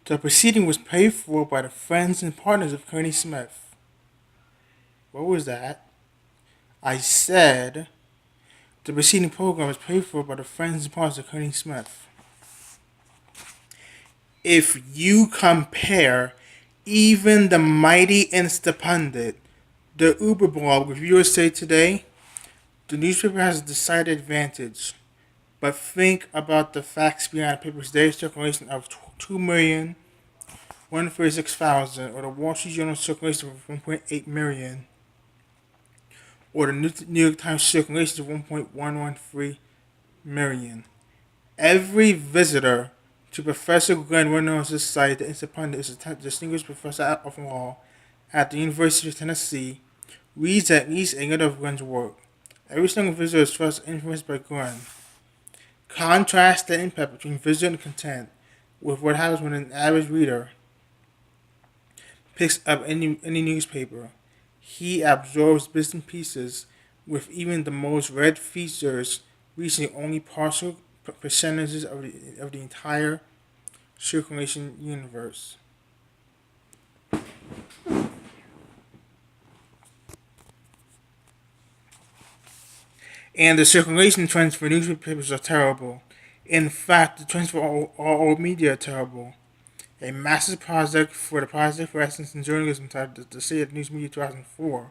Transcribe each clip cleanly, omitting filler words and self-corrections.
The proceeding was paid for by the friends and partners of Kearney Smith. What was that? I said the preceding program was paid for by the friends and partners of Kearney Smith. If you compare even the mighty Instapundit, the Uber blog with USA Today, the newspaper has a decided advantage. But think about the facts behind the paper's daily circulation of 2,136,000, or the Wall Street Journal circulation of 1.8 million, or the New York Times circulation of 1.113 million. Every visitor to Professor Glenn Reynolds' site, the Independent, is a distinguished professor of law at the University of Tennessee, reads at least a little of Glenn's work. Every single visitor is first influenced by Glenn. Contrast the impact between visitor and content with what happens when an average reader picks up any newspaper. He absorbs bits and pieces, with even the most read features reaching only partial percentages of the entire circulation universe. And the circulation trends for newspapers are terrible. In fact, the trends for all media are terrible. A massive project for the Project for Excellence in Journalism titled The State of News Media 2004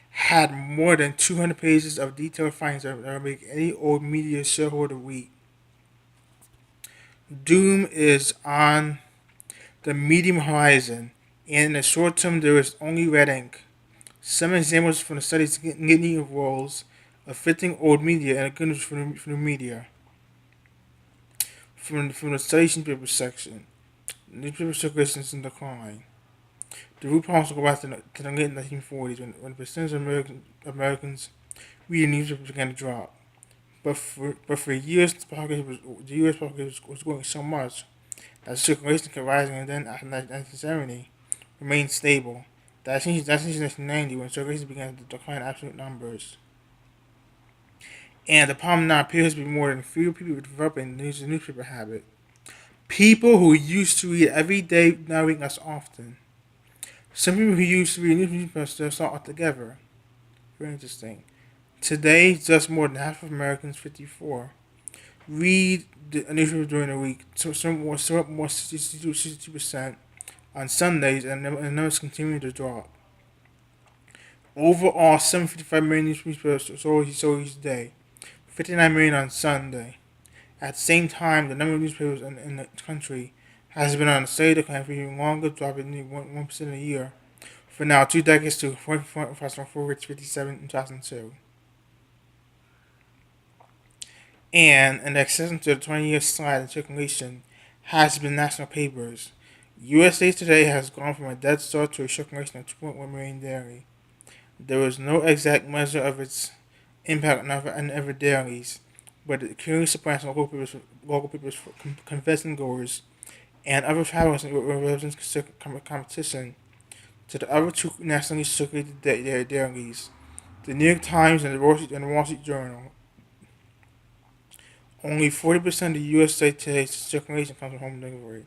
had more than 200 pages of detailed findings that would make any old media shareholder weep. Doom is on the medium horizon, and in the short term there is only red ink. Some examples from the study's litany of roles of fitting old media and good news for the media. From the study's newspaper section, newspaper circulation is in decline. The root problems go back to the late 1940s when the percentage of Americans reading newspapers began to drop. But for years, the U.S. population was growing so much that circulation kept rising, and then after 1970, remained stable. That changed in 1990 when circulation began to decline in absolute numbers. And the problem now appears to be more than fewer people developing the newspaper habit. People who used to read every day now read less often. Some people who used to read newspapers still saw altogether. Very interesting. Today, just more than half of Americans, 54, read a newspaper during the week. Some more 62% on Sundays, and the numbers continue to drop. Overall, 755 million newspapers sold each day, 59 million on Sunday. At the same time, the number of newspapers in the country has been on a steady decline for even longer, dropping nearly 1% a year for now 2 decades to 2004, which 57 in 2002. And an exception to the 20-year slide in circulation has been national papers. USA Today has gone from a dead start to a circulation of 2.1 million daily. There is no exact measure of its impact on other dailies, but it clearly surprised local papers convention goers and other travelers in represents competition to the other two nationally circulated dailies, the New York Times and the Wall Street Journal. Only 40% of the USA Today's circulation comes from home delivery.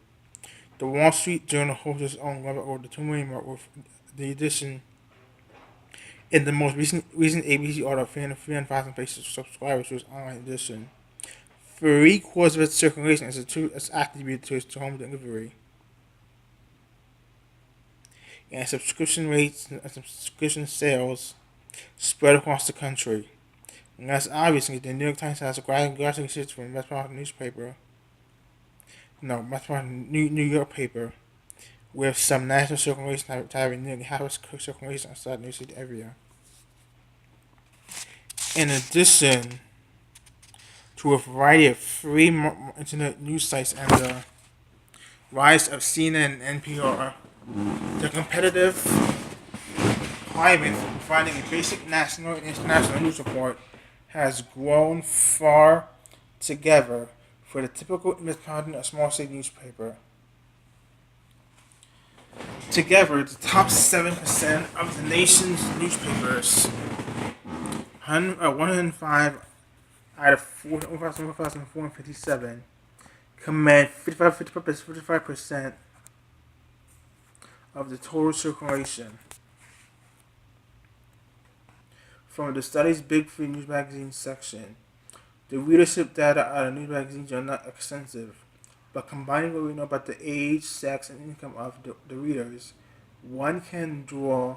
The Wall Street Journal holds its own level over the 2 million mark, with the edition in the most recent ABC order of 300,000 pages subscribers to its online edition. 3/4 of its circulation is attributed to home delivery. And subscription rates and subscription sales spread across the country. And that's obviously the New York Times has a gradually switched from Metropolitan New York paper, with some national circulation having nearly half its circulation outside the New York City area. In addition to a variety of free internet news sites and the rise of CNN and NPR, the competitive climate for providing a basic national and international news report has grown far together for the typical independent or small city newspaper. Together, the top 7% of the nation's newspapers, 105 out of 4,457, command 55% of the total circulation. From the study's Big Three News Magazine section, the readership data out of news magazines are not extensive, but combining what we know about the age, sex, and income of the readers, one can draw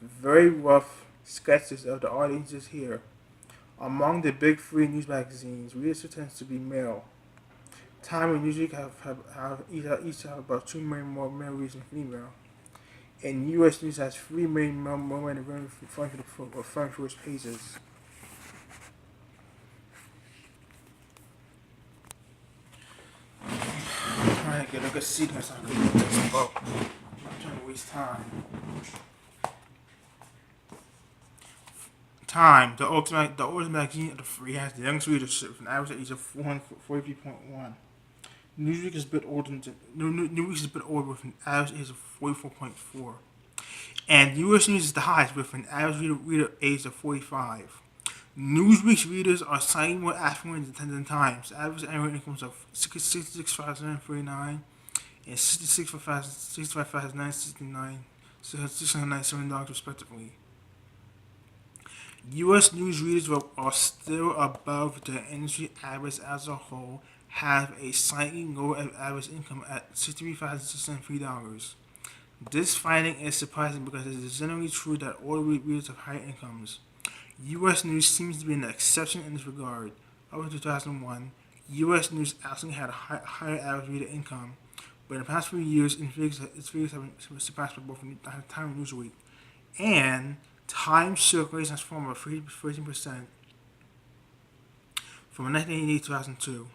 very rough sketches of the audiences here. Among the Big Three news magazines, readership tends to be male. Time and Newsweek each have about 2 million more male readers than female. And U.S. News has 3 million more men referring to its pages. I'm trying to get a good sequence I can look this book. I'm not trying to waste time. Time. The oldest magazine of the three has the youngest readership with an average age of 443.1. Newsweek is a bit older with an average age of 44.4. And U.S. News is the highest with an average reader age of 45. Newsweek's readers are slightly more affluent than Times. Average annual incomes of $66,939 and $697 respectively. U.S. News readers are still above the industry average as a whole, have a slightly lower average income at $63,603. This finding is surprising because it is generally true that all readers have higher incomes. U.S. News seems to be an exception in this regard. Up to 2001, U.S. News actually had a higher average reader income, but in the past few years, its figures have been surpassed by both Time and Newsweek. And Time circulation has fallen by 13% from 1988 to 2002.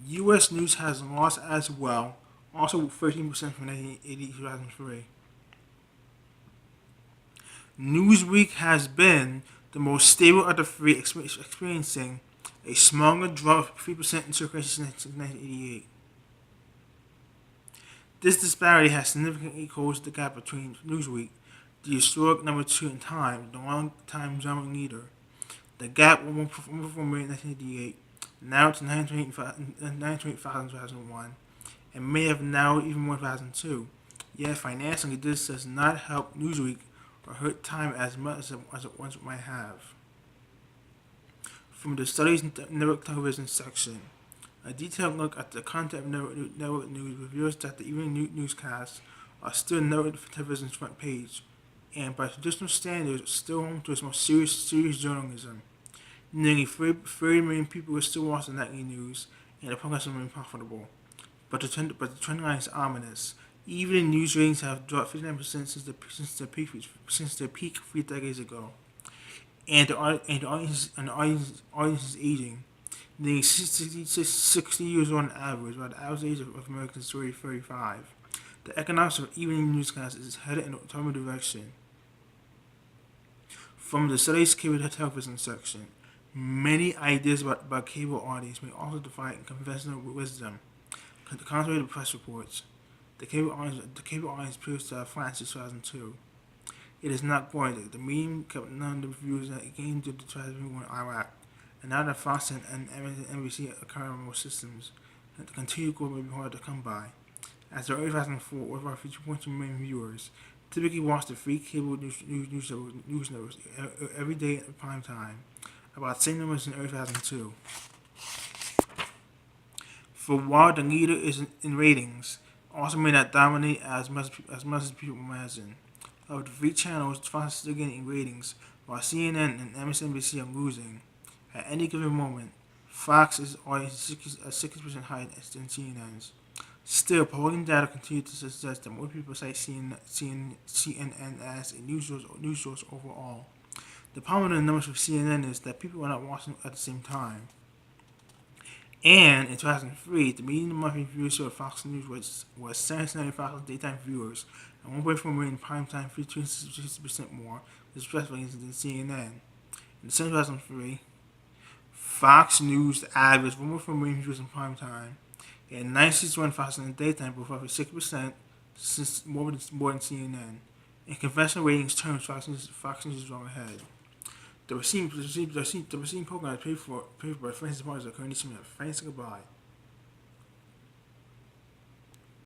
U.S. News has lost as well, also 13% from 1980 to 2003. Newsweek has been the most stable of the three, experiencing a smaller drop of 3% in circulation since 1988. This disparity has significantly closed the gap between Newsweek, the historic number 2 in Time, the long-time genre leader. The gap went from 1988, now to 928,000 in 2001, and may have narrowed even more in 2002. Yet financially, this does not help Newsweek or hurt Time as much as it once might have. From the Studies Network Television section, a detailed look at the content of network news reveals that the evening newscasts are still network television's front page, and by traditional standards, still home to its most serious journalism. Nearly 30 million people are still watching nightly news, and the podcast remains profitable. But the trend line is ominous. Even news ratings have dropped 59% since their peak 3 decades ago, and the audience is aging. Nearly 60 years on average, while the average age of Americans is 35. The economics of evening newscasts is headed in a total direction. From the Studies Cable Television section, many ideas about cable audience may also defy conventional wisdom. Contrary to press reports, the cable audience appears to have flattened since 2002. It is not growing. The medium kept none of the reviews that it gained due to tragedy in Iraq, and now that Fox and NBC are current more systems, the continued growth may be hard to come by. As of early 2004, over 2.2 million viewers typically watch the free cable news networks every day at prime time, about the same numbers in early 2002. For while the leader is in ratings, also may not dominate as much as people imagine. Of the 3 channels, Fox is still gaining ratings, while CNN and MSNBC are losing. At any given moment, Fox's audience is 60% higher than CNN's. Still, polling data continues to suggest that more people cite CNN as a news source overall. The problem with the numbers for CNN is that people are not watching at the same time. And in 2003, the median monthly viewership of Fox News was 795,000 daytime viewers and 1.4 million primetime, 60% more, respectively, than CNN. In December 2003, Fox News averaged 1.4 million viewers in primetime and 96,000 in daytime, both roughly 6%, since more than CNN. In conventional ratings terms, Fox News is wrong ahead. The Racine program is paid for by Francis Mars, Currently Smith. Thanks and goodbye.